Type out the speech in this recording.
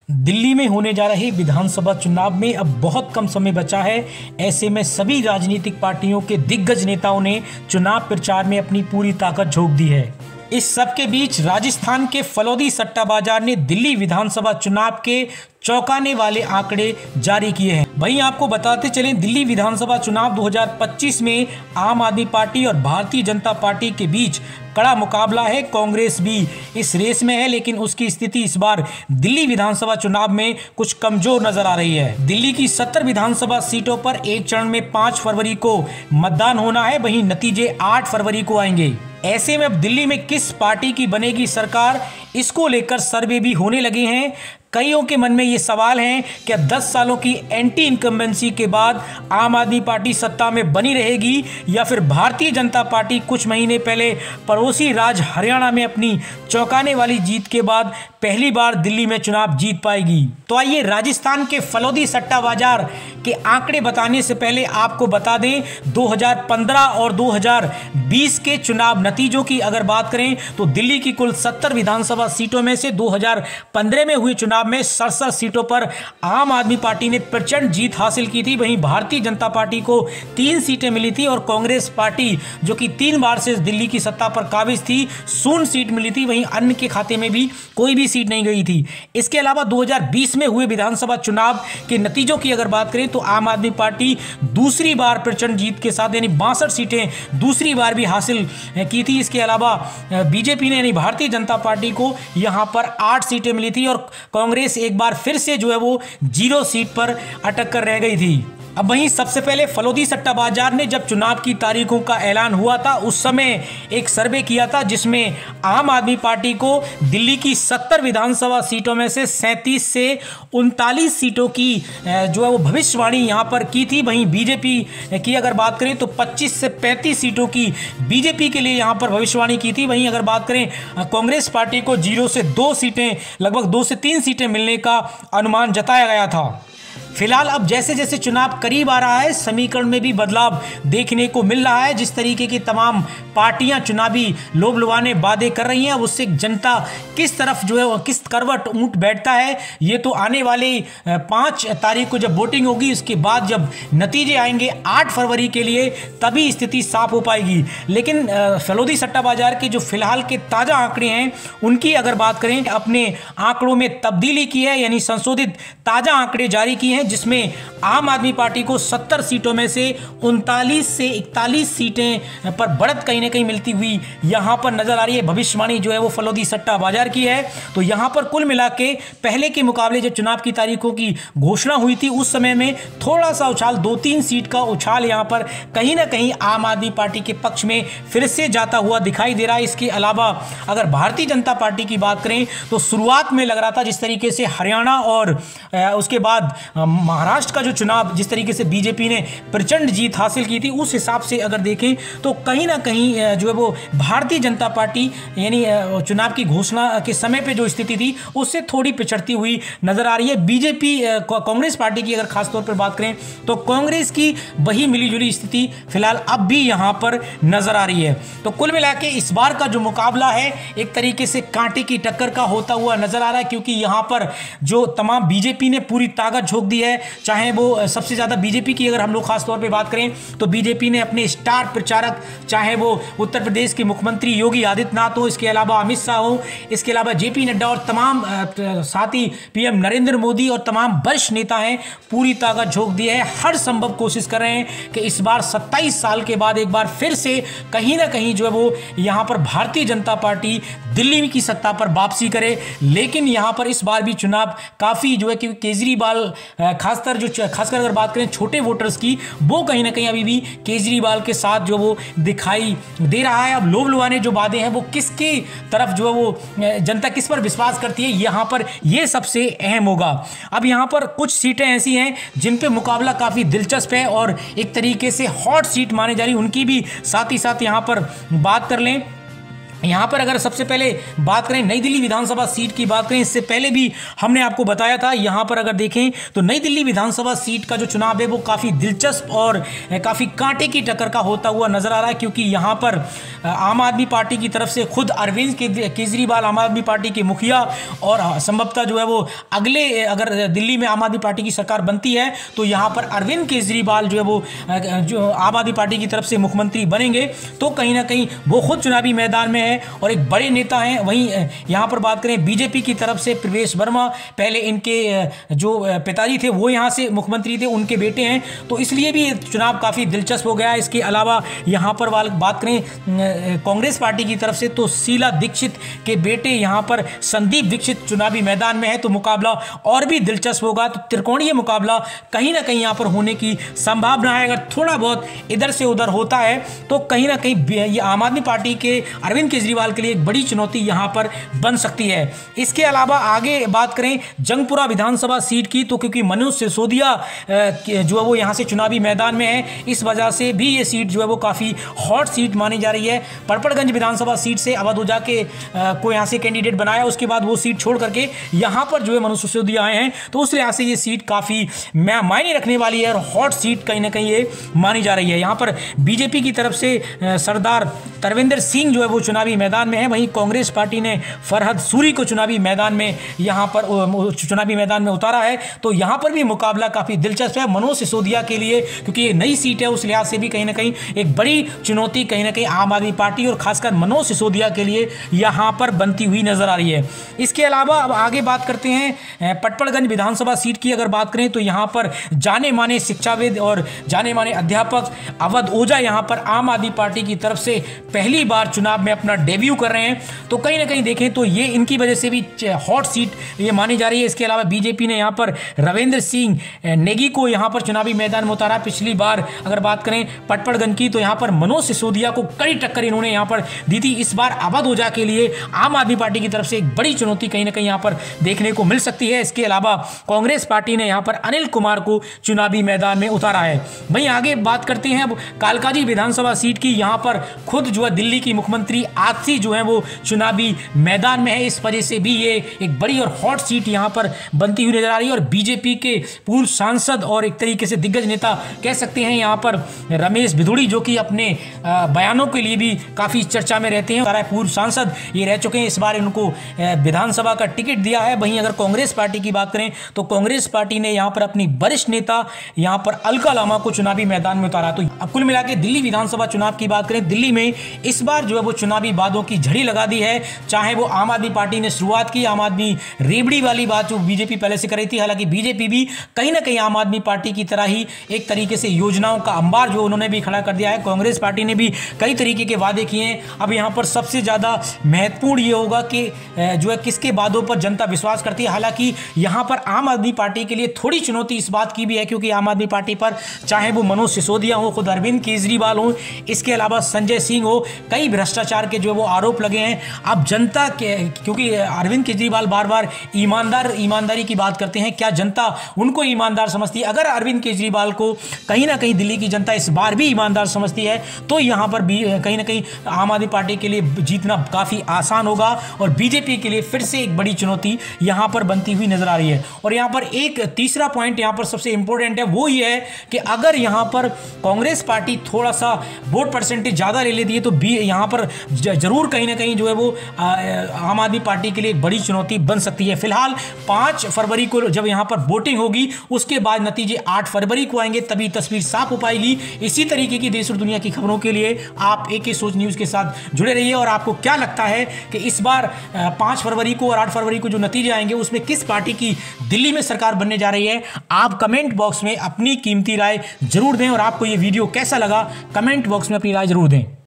दिल्ली में होने जा रहे विधानसभा चुनाव में अब बहुत कम समय बचा है। ऐसे में सभी राजनीतिक पार्टियों के दिग्गज नेताओं ने चुनाव प्रचार में अपनी पूरी ताकत झोंक दी है। इस सब के बीच राजस्थान के फलौदी सट्टा बाजार ने दिल्ली विधानसभा चुनाव के चौंकाने वाले आंकड़े जारी किए हैं। वहीं आपको बताते चलें, दिल्ली विधानसभा चुनाव 2025 में आम आदमी पार्टी और भारतीय जनता पार्टी के बीच कड़ा मुकाबला है। कांग्रेस भी इस रेस में है, लेकिन उसकी स्थिति इस बार दिल्ली विधानसभा चुनाव में कुछ कमजोर नजर आ रही है। दिल्ली की 70 विधानसभा सीटों पर एक चरण में 5 फरवरी को मतदान होना है, वहीं नतीजे 8 फरवरी को आएंगे। ऐसे में अब दिल्ली में किस पार्टी की बनेगी सरकार, इसको लेकर सर्वे भी होने लगे हैं। कईयों के मन में ये सवाल है कि 10 सालों की एंटी इनकम्बेंसी के बाद आम आदमी पार्टी सत्ता में बनी रहेगी या फिर भारतीय जनता पार्टी कुछ महीने पहले पड़ोसी राज्य हरियाणा में अपनी चौंकाने वाली जीत के बाद पहली बार दिल्ली में चुनाव जीत पाएगी। तो आइए राजस्थान के फलौदी सट्टा बाजार के आंकड़े बताने से पहले आपको बता दें, 2015 और 2020 के चुनाव नतीजों की अगर बात करें तो दिल्ली की कुल 70 विधानसभा सीटों में से 2015 में हुए चुनाव में 67 सीटों पर आम आदमी पार्टी ने प्रचंड जीत हासिल की थी। वहीं भारतीय जनता पार्टी को 3 सीटें मिली थी और कांग्रेस पार्टी जो कि 3 बार से दिल्ली की सत्ता पर काबिज थी, 0 सीट मिली थी। वहीं अन्य के खाते में भी कोई भी सीट नहीं गई थी। इसके अलावा 2020 में हुए विधानसभा चुनाव के नतीजों की अगर बात करें तो आम आदमी पार्टी दूसरी बार प्रचंड जीत के साथ यानी 62 सीटें दूसरी बार भी हासिल की थी। इसके अलावा बीजेपी ने यानी भारतीय जनता पार्टी को यहां पर 8 सीटें मिली थी और कांग्रेस एक बार फिर से जो है वो 0 सीट पर अटक कर रह गई थी। अब वहीं सबसे पहले फलौदी सट्टा बाजार ने जब चुनाव की तारीखों का ऐलान हुआ था उस समय एक सर्वे किया था, जिसमें आम आदमी पार्टी को दिल्ली की 70 विधानसभा सीटों में से 37 से 39 सीटों की जो है वो भविष्यवाणी यहां पर की थी। वहीं बीजेपी की अगर बात करें तो 25 से 35 सीटों की बीजेपी के लिए यहां पर भविष्यवाणी की थी। वहीं अगर बात करें कांग्रेस पार्टी को 0 से 2 सीटें, लगभग 2 से 3 सीटें मिलने का अनुमान जताया गया था। फिलहाल अब जैसे जैसे चुनाव करीब आ रहा है, समीकरण में भी बदलाव देखने को मिल रहा है। जिस तरीके की तमाम पार्टियां चुनावी लोभ लुभाने वादे कर रही हैं, उससे जनता किस तरफ जो है किस करवट ऊंट बैठता है, ये तो आने वाले 5 तारीख को जब वोटिंग होगी उसके बाद जब नतीजे आएंगे 8 फरवरी के लिए, तभी स्थिति साफ हो पाएगी। लेकिन फलौदी सट्टा बाजार के जो फिलहाल के ताज़ा आंकड़े हैं उनकी अगर बात करें, अपने आंकड़ों में तब्दीली की है, यानी संशोधित ताज़ा आंकड़े जारी किए हैं, जिसमें आम आदमी पार्टी को 70 सीटों में से 39 से 41 सीटें पर बढ़त कहीं ना कहीं मिलती हुई यहां पर नजर आ रही है। भविष्यवाणी जो है वो फलौदी सट्टा बाजार की है। तो यहां पर कुल मिला के पहले के मुकाबले जब चुनाव की तारीखों की घोषणा हुई थी उस समय में थोड़ा सा उछाल, 2-3 सीट का उछाल यहां पर कहीं ना कहीं आम आदमी पार्टी के पक्ष में फिर से जाता हुआ दिखाई दे रहा है। इसके अलावा अगर भारतीय जनता पार्टी की बात करें तो शुरुआत में लग रहा था जिस तरीके से हरियाणा और उसके बाद महाराष्ट्र का जो चुनाव जिस तरीके से बीजेपी ने प्रचंड जीत हासिल की थी, उस हिसाब से अगर देखें तो कहीं ना कहीं जो है वो भारतीय जनता पार्टी यानी चुनाव की घोषणा के समय पे जो स्थिति थी उससे थोड़ी पिछड़ती हुई नजर आ रही है। बीजेपी कांग्रेस पार्टी की अगर खासतौर पर बात करें तो कांग्रेस की वही मिलीजुली स्थिति फिलहाल अब भी यहां पर नजर आ रही है। तो कुल मिला के इस बार का जो मुकाबला है एक तरीके से कांटे की टक्कर का होता हुआ नजर आ रहा है, क्योंकि यहां पर जो तमाम बीजेपी ने पूरी ताकत झोंक दी है। चाहे वो सबसे ज़्यादा बीजेपी की अगर हम लोग खास तौर पे बात करें तो बीजेपी ने अपने स्टार प्रचारक, चाहे वो उत्तर प्रदेश के मुख्यमंत्री योगी आदित्यनाथ हो, इसके अलावा अमित शाह हो, इसके अलावा जेपी नड्डा और तमाम साथ ही पीएम नरेंद्र मोदी और तमाम वरिष्ठ नेता हैं, पूरी ताकत झोंक दी है। हर संभव कोशिश कर रहे हैं कि इस बार 27 साल के बाद एक बार फिर से कहीं ना कहीं जो है वो यहाँ पर भारतीय जनता पार्टी दिल्ली की सत्ता पर वापसी करे। लेकिन यहाँ पर इस बार भी चुनाव काफ़ी जो है कि केजरीवाल खासकर अगर बात करें छोटे वोटर्स की, वो कहीं ना कहीं अभी भी केजरीवाल के साथ जो वो दिखाई दे रहा है। अब लोभ लुभाने जो वादे हैं वो किसकी तरफ जो है वो जनता किस पर विश्वास करती है, यहाँ पर ये सबसे अहम होगा। अब यहाँ पर कुछ सीटें ऐसी हैं जिन पे मुकाबला काफ़ी दिलचस्प है और एक तरीके से हॉट सीट माने जा रही, उनकी भी साथ ही साथ यहाँ पर बात कर लें यहाँ पर अगर सबसे पहले बात करें नई दिल्ली विधानसभा सीट की बात करें, इससे पहले भी हमने आपको बताया था। यहाँ पर अगर देखें तो नई दिल्ली विधानसभा सीट का जो चुनाव है वो काफ़ी दिलचस्प और काफ़ी कांटे की टक्कर का होता हुआ नजर आ रहा है, क्योंकि यहाँ पर आम आदमी पार्टी की तरफ से खुद अरविंद केजरीवाल आम आदमी पार्टी के मुखिया, और संभवतः जो है वो अगले अगर दिल्ली में आम आदमी पार्टी की सरकार बनती है तो यहाँ पर अरविंद केजरीवाल जो है वो जो आम आदमी पार्टी की तरफ से मुख्यमंत्री बनेंगे, तो कहीं ना कहीं वो खुद चुनावी मैदान में और एक बड़े नेता हैं। वहीं यहां पर बात करें बीजेपी की तरफ से प्रवेश वर्मा, पहले इनके जो पिताजी थे वो यहां से मुख्यमंत्री थे, उनके बेटे हैं, तो इसलिए भी चुनाव काफ़ी दिलचस्प हो गया है। इसके अलावा यहां पर बात करें कांग्रेस पार्टी की तरफ से तो शीला दीक्षित के बेटे यहां पर संदीप दीक्षित चुनावी मैदान में है, तो मुकाबला और भी दिलचस्प होगा। तो त्रिकोणीय मुकाबला कहीं ना कहीं यहां पर होने की संभावना है। अगर थोड़ा बहुत इधर से उधर होता है तो कहीं ना कहीं ये आम आदमी पार्टी के अरविंद केजरीवाल के लिए एक बड़ी चुनौती यहां पर बन सकती है। इसके अलावा आगे बात करें जंगपुरा विधानसभा सीट की, तो क्योंकि मनोज सिसोदिया जो है वो यहां से चुनावी मैदान में है, इस वजह से भी ये सीट जो है वो काफ़ी हॉट सीट मानी जा रही है। पड़पड़गंज विधानसभा सीट से अवध ओझा के को यहां से कैंडिडेट बनाया, उसके बाद वो सीट छोड़ करके यहां पर जो है मनोज सिसोदिया आए हैं, तो उस लिहाज से ये सीट काफ़ी मायने रखने वाली है और हॉट सीट कहीं ना कहीं ये मानी जा रही है। यहाँ पर बीजेपी की तरफ से सरदार तरविंदर सिंह जो है वो चुनावी मैदान में है, वहीं कांग्रेस पार्टी ने फरहद सूरी को चुनावी मैदान में यहां पर चुनावी मैदान में उतारा है। तो यहां पर भी मुकाबला काफी दिलचस्प है मनोज सिसोदिया के लिए, क्योंकि ये नई सीट है, उस लिहाज से भी कहीं ना कहीं एक बड़ी चुनौती कहीं ना कहीं आम आदमी पार्टी और खासकर मनोज सिसोदिया के लिए यहां पर बनती हुई नजर आ रही है। इसके अलावा अब आगे बात करते हैं पटपड़गंज विधानसभा सीट की। अगर बात करें तो यहां पर जाने माने शिक्षाविद और जाने माने अध्यापक अवध ओझा यहां पर आम आदमी पार्टी की तरफ से पहली बार चुनाव में अपना डेब्यू कर रहे हैं, तो कहीं ना कहीं देखें तो ये इनकी वजह से भी हॉट सीट ये मानी जा रही है। इसके अलावा बीजेपी ने यहाँ पर रविंद्र सिंह नेगी को यहाँ पर चुनावी मैदान में उतारा। पिछली बार अगर बात करें पटपड़गंज की तो यहाँ पर मनोज सिसोदिया को कड़ी टक्कर इन्होंने यहाँ पर दी थी। इस बार अवध ओझा के लिए आम आदमी पार्टी की तरफ से एक बड़ी चुनौती कहीं ना कहीं यहाँ पर देखने को मिल सकती है। इसके अलावा कांग्रेस पार्टी ने यहाँ पर अनिल कुमार को चुनावी मैदान में उतारा है। वहीं आगे बात करते हैं अब कालकाजी विधानसभा सीट की। यहाँ पर खुद जो है दिल्ली की मुख्यमंत्री आजसी जो है वो चुनावी मैदान में है, इस वजह से भी ये एक बड़ी और हॉट सीट यहाँ पर बनती हुई नजर आ रही है। और बीजेपी के पूर्व सांसद और एक तरीके से दिग्गज नेता कह सकते हैं यहाँ पर रमेश भिदुड़ी, जो कि अपने बयानों के लिए भी काफ़ी चर्चा में रहते हैं, पूर्व सांसद ये रह चुके हैं, इस बार इनको विधानसभा का टिकट दिया है। वहीं अगर कांग्रेस पार्टी की बात करें तो कांग्रेस पार्टी ने यहाँ पर अपनी वरिष्ठ नेता यहाँ पर अलका लामा को चुनावी मैदान में उतारा। तो अब कुल मिला के दिल्ली विधानसभा चुनाव की बात करें, दिल्ली में इस बार जो है वो चुनावी वादों की झड़ी लगा दी है। चाहे वो आम आदमी पार्टी ने शुरुआत की, आम आदमी रेबड़ी वाली बात जो बीजेपी पहले से कर रही थी, हालांकि बीजेपी भी कहीं ना कहीं आम आदमी पार्टी की तरह ही एक तरीके से योजनाओं का अंबार जो उन्होंने भी खड़ा कर दिया है। कांग्रेस पार्टी ने भी कई तरीके के वादे किए हैं। अब यहाँ पर सबसे ज़्यादा महत्वपूर्ण ये होगा कि जो है किसके वादों पर जनता विश्वास करती है। हालांकि यहाँ पर आम आदमी पार्टी के लिए थोड़ी चुनौती इस बात की भी है, क्योंकि आम आदमी पार्टी पर चाहे वो मनोज सिसोदिया हो, खुद अरविंद केजरीवाल हो, इसके अलावा संजय सिंह हो, कई भ्रष्टाचार के जो वो आरोप लगे हैं। अब जनता के, क्योंकि अरविंद केजरीवाल बार बार ईमानदारी की बात करते हैं, क्या जनता उनको ईमानदार समझती है? अगर अरविंद केजरीवाल को कहीं ना कहीं दिल्ली की जनता इस बार भी ईमानदार समझती है तो यहाँ पर भी कहीं ना कहीं आम आदमी पार्टी के लिए जीतना काफ़ी आसान होगा और बीजेपी के लिए फिर से एक बड़ी चुनौती यहाँ पर बनती हुई नजर आ रही है। और यहाँ पर एक तीसरा पॉइंट यहाँ पर सबसे इंपॉर्टेंट है, वो ये है कि अगर यहाँ पर कांग्रेस पार्टी थोड़ा सा वोट परसेंटेज ज़्यादा ले लेती है तो यहाँ पर जरूर कहीं ना कहीं जो है वो आम आदमी पार्टी के लिए एक बड़ी चुनौती बन सकती है। फिलहाल 5 फरवरी को जब यहाँ पर वोटिंग होगी, उसके बाद नतीजे 8 फरवरी को आएंगे, तभी तस्वीर साफ हो पाएगी। इसी तरीके की देश और दुनिया की खबरों के लिए आप AK सोच न्यूज़ के साथ जुड़े रहिए। और आपको क्या लगता है कि इस बार 5 फरवरी को और 8 फरवरी को जो नतीजे आएंगे उसमें किस पार्टी की दिल्ली में सरकार बनने जा रही है? आप कमेंट बॉक्स में अपनी कीमती राय जरूर दें। और आपको ये वीडियो कैसा लगा कमेंट बॉक्स में अपनी राय जरूर दें।